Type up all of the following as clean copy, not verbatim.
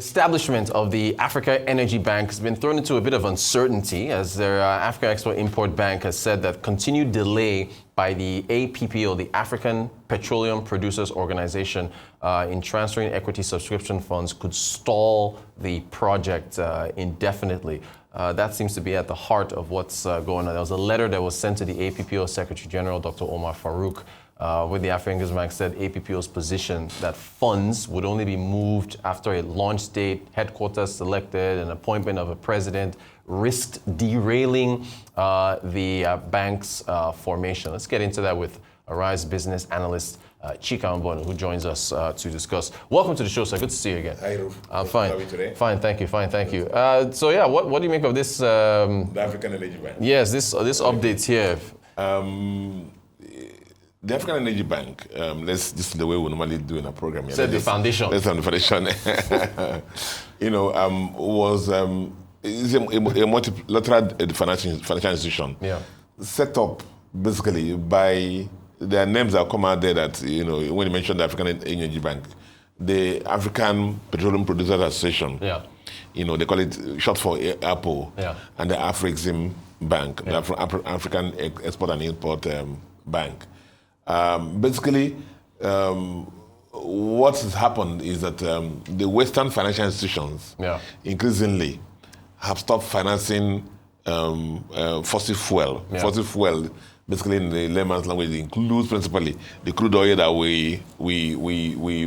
establishment of the Africa Energy Bank has been thrown into a bit of uncertainty as their Africa Export-Import Bank has said that continued delay by the APPO, the African Petroleum Producers Organization, in transferring equity subscription funds could stall the project indefinitely. That seems to be at the heart of what's going on. There was a letter that was sent to the APPO Secretary General, Dr. Omar Farouk, with the African Export Bank said APPO's position that funds would only be moved after a launch date, headquarters selected, and appointment of a president risked derailing the bank's formation. Let's get into that with Arise Business Analyst Chika Mbonu, who joins us to discuss. Welcome to the show, sir. Good to see you again. Hi, Roof. I'm fine. How are you today? Fine, thank you. Fine, thank you. So yeah, what do you make of this? The African Energy Bank. Yes, this update here. The African Energy Bank, this is the way we normally do in a program. Set the foundation. Let's have the foundation. Is a multilateral financial institution. Yeah. Set up basically by their names that come out there that, when you mention the African Energy Bank, the African Petroleum Producers Association. Yeah. They call it short for APO. Yeah. And the Afrexim Bank, Yeah. the African Export and Import Bank. Basically, what has happened is that the Western financial institutions increasingly have stopped financing fossil fuel. Yeah. Fossil fuel, basically in the layman's language, includes principally the crude oil that we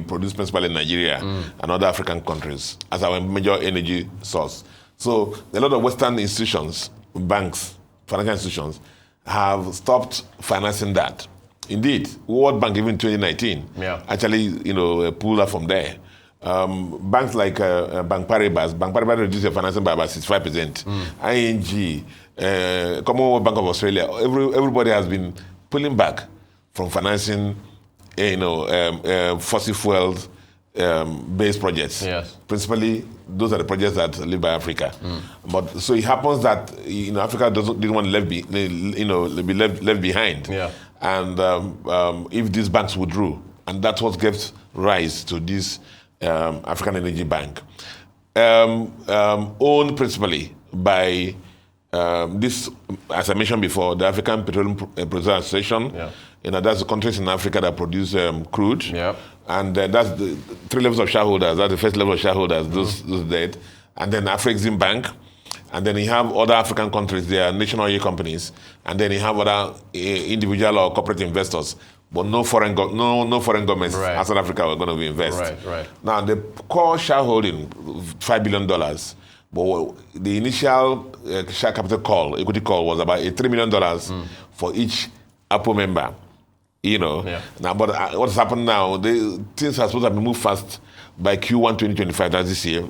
produce principally in Nigeria and other African countries as our major energy source. So a lot of Western institutions, banks, financial institutions, have stopped financing that. Indeed, World Bank, even in 2019, actually, pulled up from there. Banks like Bank Paribas reduced their financing by about 65%. ING, Commonwealth Bank of Australia, everybody has been pulling back from financing, fossil fuels based projects. Yes. Principally, those are the projects that live by Africa. But so it happens that Africa didn't want to be left behind. Yeah. And if these banks withdrew, and that's what gives rise to this African Energy Bank, owned principally by this, as I mentioned before, the African Petroleum Producers Association. Yeah. That's the countries in Africa that produce crude. Yeah. And that's the three levels of shareholders. That's the first level of shareholders, those dead. And then Afrexim Bank. And then you have other African countries, they are national oil companies. And then you have other individual or corporate investors. But no foreign governments outside Africa are going to invest. Right. Now, the core shareholding, $5 billion. But the initial share capital call, equity call, was about $3 million for each APO member. Yeah. Now, but what's happened now, things are supposed to have been moved fast by Q1 2025, that's this year,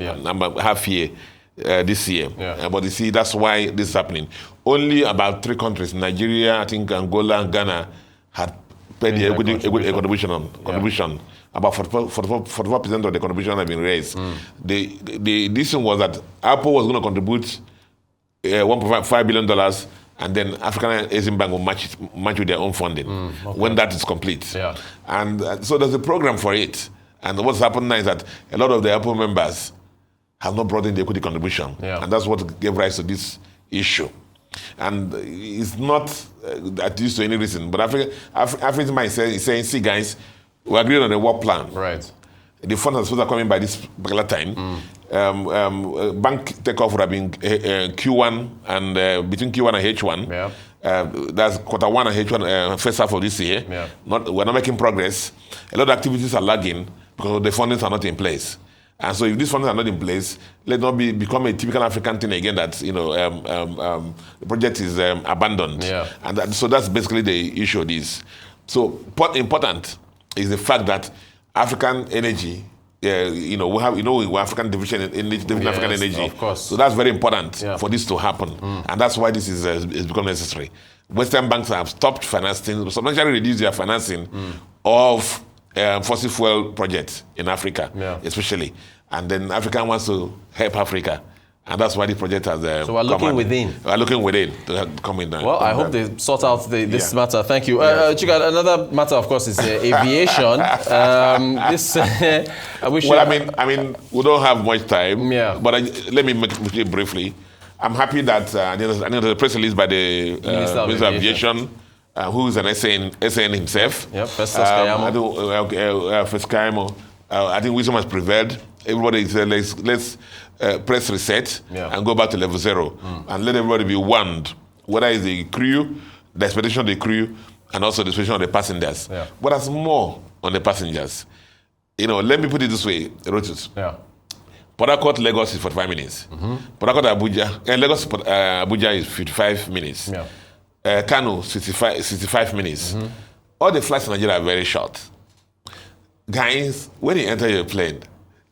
half year. This year. Yeah. But you see, that's why this is happening. Only about 3 countries, Nigeria, I think Angola and Ghana, had paid the equity contribution. About 44% of the contribution had been raised. The reason was that Apple was going to contribute $1.5 billion, and then African Exim Bank will match with their own funding when that is complete. Yeah. And so there's a program for it. And what's happened now is that a lot of the Apple members have not brought in the equity contribution. Yeah. And that's what gave rise to this issue. And it's not due to any reason. But African is saying, see guys, we agreed on a work plan. Right. The funds are supposed to come in by this particular time. Bank takeoff would have been Q1 and between Q1 and H1. Yeah. That's quarter 1 and H1, first half of this year. Yeah. We're not making progress. A lot of activities are lagging because the fundings are not in place. And so if these funds are not in place, let not become a typical African thing again that, the project is abandoned. Yeah. And so that's basically the issue of this. So what important is the fact that African energy, we're African division in African energy. Of course. So that's very important for this to happen. And that's why this is become necessary. Western banks have stopped financing, substantially reduced their financing of fossil fuel projects in Africa, especially. And then Africa wants to help Africa. And that's why the project has So we're looking within. We're looking within to come in. Well, I hope they sort out this matter. Thank you. Chika, another matter, of course, is aviation. I wish. Well, I mean, we don't have much time. Yeah. But let me make it briefly. I'm happy that I know there's a press release by the Minister of Aviation, who is an SAN himself. Yep. Festus Kayamo. I think wisdom has prevailed. Everybody said, let's press reset and go back to level 0 and let everybody be warned, whether it's the crew, the expectation of the crew, and also the expectation of the passengers. Yeah. But there's more on the passengers. Let me put it this way, Rotus. Yeah. Port Harcourt, Lagos is 45 minutes. Port Harcourt, Abuja, Lagos, Abuja is 55 minutes. Yeah. Kano, 65 minutes. All the flights in Nigeria are very short. Guys, when you enter your plane,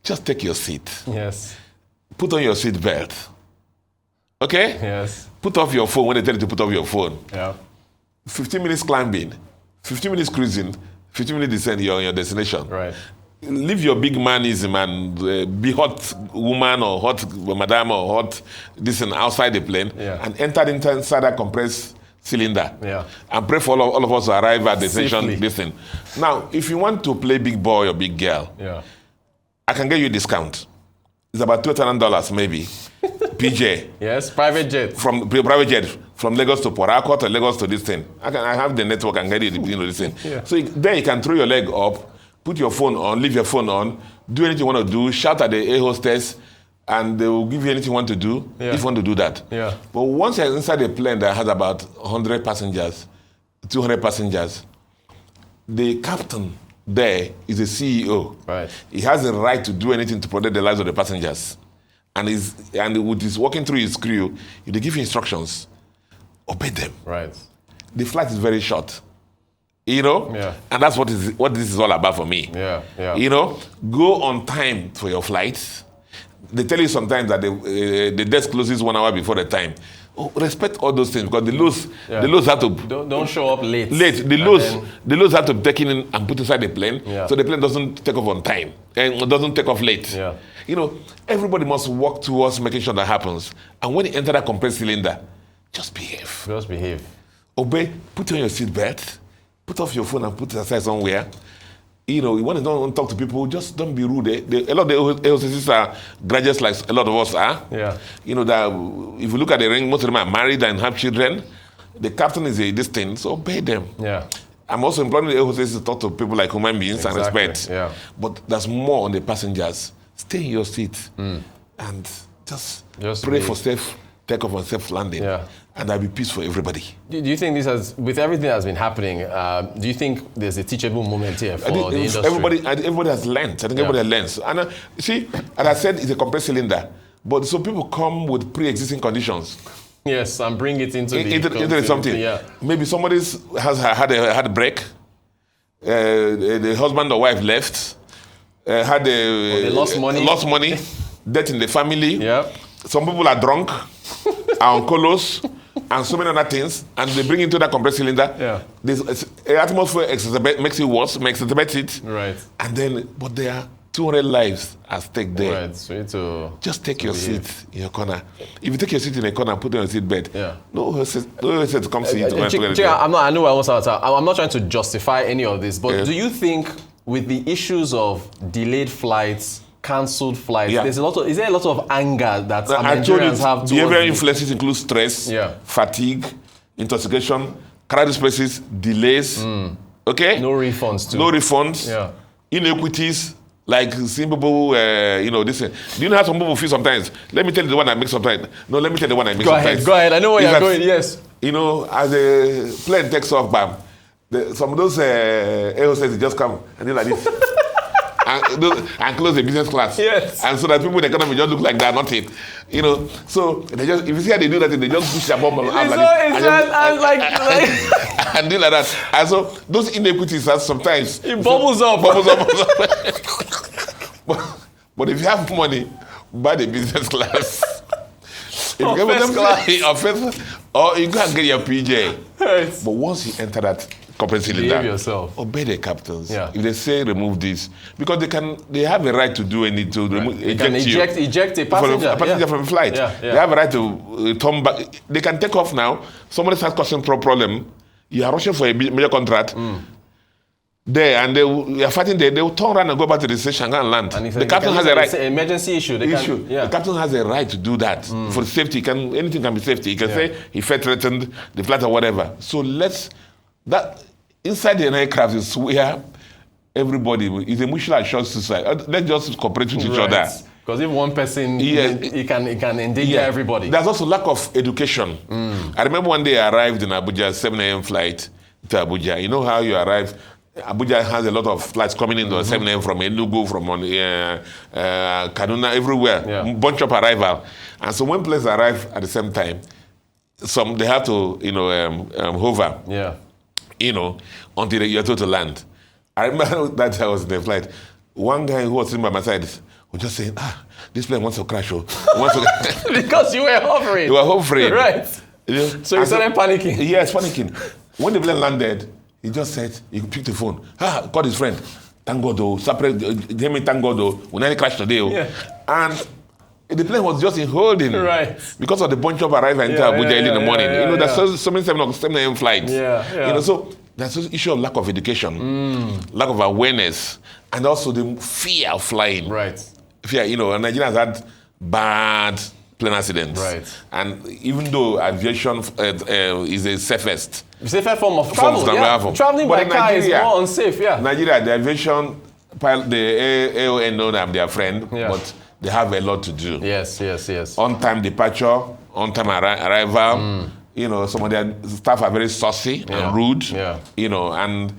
just take your seat. Yes. Put on your seat belt. Okay? Yes. Put off your phone when they tell you to put off your phone. Yeah. 15 minutes climbing, 15 minings cruising, 15 minutes descent, you're on your destination. Right. Leave your big manism and be hot woman or hot madam or hot this and outside the plane and enter inside that compressed cylinder. Yeah. And pray for all of us to arrive at the Safely. destination. Now, if you want to play big boy or big girl, I can get you a discount. It's about $2,000 maybe. PJ. Yes, private jet. From private jet from Lagos to Port Harcourt or Lagos to this thing. I have the network and get you this thing. Yeah. So there you can throw your leg up, put your phone on, leave your phone on, do anything you want to do, shout at the air hostess, and they will give you anything you want to do if you want to do that. Yeah. But once you're inside a plane that has about 100 passengers, 200 passengers, the captain there is a CEO. Right. He has the right to do anything to protect the lives of the passengers. And with his walking through his crew, if they give you instructions, obey them. Right. The flight is very short. And that's what this is all about for me. Go on time for your flights. They tell you sometimes that the desk closes 1 hour before the time. Respect all those things because the loads have to don't show up late. The loads have to be taken in and put inside the plane, so the plane doesn't take off on time and doesn't take off late. Yeah. Everybody must work towards making sure that happens. And when you enter that compressed cylinder, just behave. Just behave. Obey. Put on your seatbelt. Put off your phone and put it aside somewhere. When you don't talk to people, just don't be rude. A lot of the hostesses are graduates like a lot of us are. Yeah. That if you look at the ring, most of them are married and have children. The captain is this thing, so obey them. Yeah. I'm also employing the hostesses to talk to people like human beings and respect. Yeah. But there's more on the passengers. Stay in your seat and just pray for safe takeoff and safe landing. Yeah. And there'll be peace for everybody. Do you think with everything that's been happening, do you think there's a teachable moment here for the industry? Everybody has learned. I think everybody has learned. And see, as I said, it's a compressed cylinder. But so people come with pre-existing conditions. Yes, and bring it into something. Yeah. Maybe somebody has had a break. The husband or wife left. They lost money. Death in the family. Yeah. Some people are drunk, are on colos, and so many other things, and they bring into that compressed cylinder. Yeah. The atmosphere makes it worse, makes it it. Right. And then, but there are 200 lives at stake there. Right. So you need to just take your seat in your corner. If you take your seat in a corner and put it on your seat bed, no hostess comes to you. I know I almost out of time. I'm not trying to justify any of this, but do you think with the issues of delayed flights, cancelled flights, is there a lot of anger that Nigerians have towards behavioral influences include stress, fatigue, intoxication, crowded spaces, delays. Okay? No refunds too. No refunds. Inequities, like seeing people, this. Do you know how some people feel sometimes? Let me tell you the one I make sometimes. No, let me tell you the one I make sometimes. Go ahead. I know where you're going, yes. As a plane takes off, bam, some of those air hostesses just come and they're like this. and close the business class. Yes. And so that people in the economy just look like they're nothing. So they just, if you see how they do that, they just push their bomb and do like that. And so those inequities are sometimes it bubbles up. But if you have money, buy the business class. If or you first class. Or you go and get your PJ. Right. But once you enter that corporate cylinder. Behave yourself. Obey the captains. Yeah. If they say remove this, because they have a right to do anything to remove, They can eject a passenger. From a flight. Yeah. They have a right to turn back. They can take off now. Somebody starts causing problem. You are rushing for a major contract. There and you are fighting there. They will turn around and go back to the station and land. And the captain has a right. It's an emergency issue. The captain has a right to do that for safety. Anything can be safety. He can say he felt threatened, the flight or whatever. So inside the aircraft is where everybody is a mutual assured suicide. Let's just cooperate with each other. Because if one person, it can endanger everybody. There's also lack of education. I remember one day I arrived in Abuja, 7 a.m. flight to Abuja. You know how you arrive? Abuja has a lot of flights coming in at 7 a.m. from Enugu, from Kaduna, everywhere. Bunch of arrival. And so when planes arrive at the same time, they have to, hover. Until you're told to land. I remember that I was in the flight. One guy who was sitting by my side was just saying, this plane wants to crash. Because you were hovering. You were hovering. Right. So you started panicking. Yes, panicking. When the plane landed, he just said, he picked the phone. Called his friend. Thank God, though. Thank God, though. We nearly crashed today. And the plane was just in holding. Right. Because of the bunch of arrival into Abuja early in the morning. There's so many 7 a.m. flights. So there's this issue of lack of education, lack of awareness, and also the fear of flying. Right. Fear, Nigeria has had bad plane accidents. Right. And even though aviation is the safest. The safest form of travel. Traveling by car is more unsafe, Nigeria, the aviation pilot, the AON know I'm their friend, but they have a lot to do. Yes. On-time departure, on-time arrival. Some of their staff are very saucy and rude. And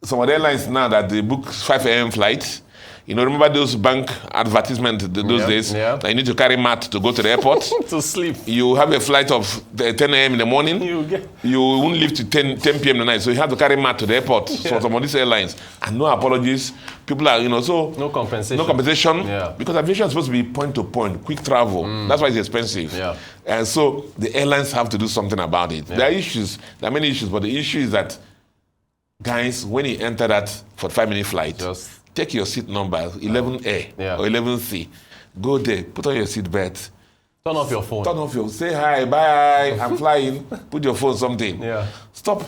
some of the airlines now that they book 5 a.m. flights, remember those bank advertisements those days? That you need to carry mat to go to the airport. To sleep. You have a flight of 10 a.m. in the morning. You won't leave to 10 p.m. in the night. So you have to carry mat to the airport. So some of these airlines. And no apologies. People are, so... No compensation. No compensation. Because aviation is supposed to be point to point, quick travel. That's why it's expensive. And so the airlines have to do something about it. There are issues. There are many issues. But the issue is that, guys, when you enter that 45-minute flight... Take your seat number, 11A or 11C. Go there, put on your seat belt. Turn off your phone. Say hi, bye, I'm flying. Put your phone something. Stop.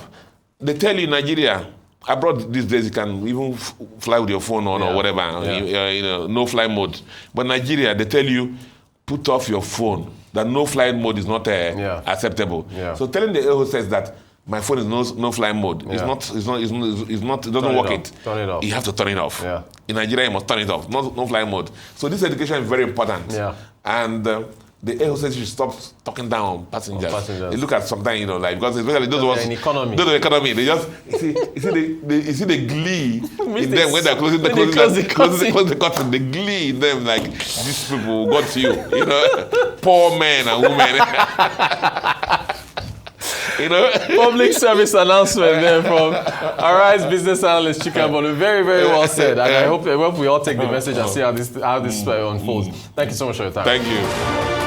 They tell you in Nigeria, abroad these days you can even fly with your phone on or whatever. No fly mode. But Nigeria, they tell you, put off your phone. That no fly mode is not acceptable. So telling the air hostess that my phone is no fly mode. It doesn't work. Turn it off. You have to turn it off. In Nigeria, you must turn it off. No fly mode. So this education is very important. And the air hostess should stop talking down passengers. They look at sometimes, because especially those in economy, they just you see the glee in them when they're closing the curtain. The glee in them, like these people got you. Poor men and women. Public service announcement there from Arise Business Analyst Chika Mbonu. Very, very well said. And I hope we all take the message and see how this unfolds. Thank you so much for your time. Thank you.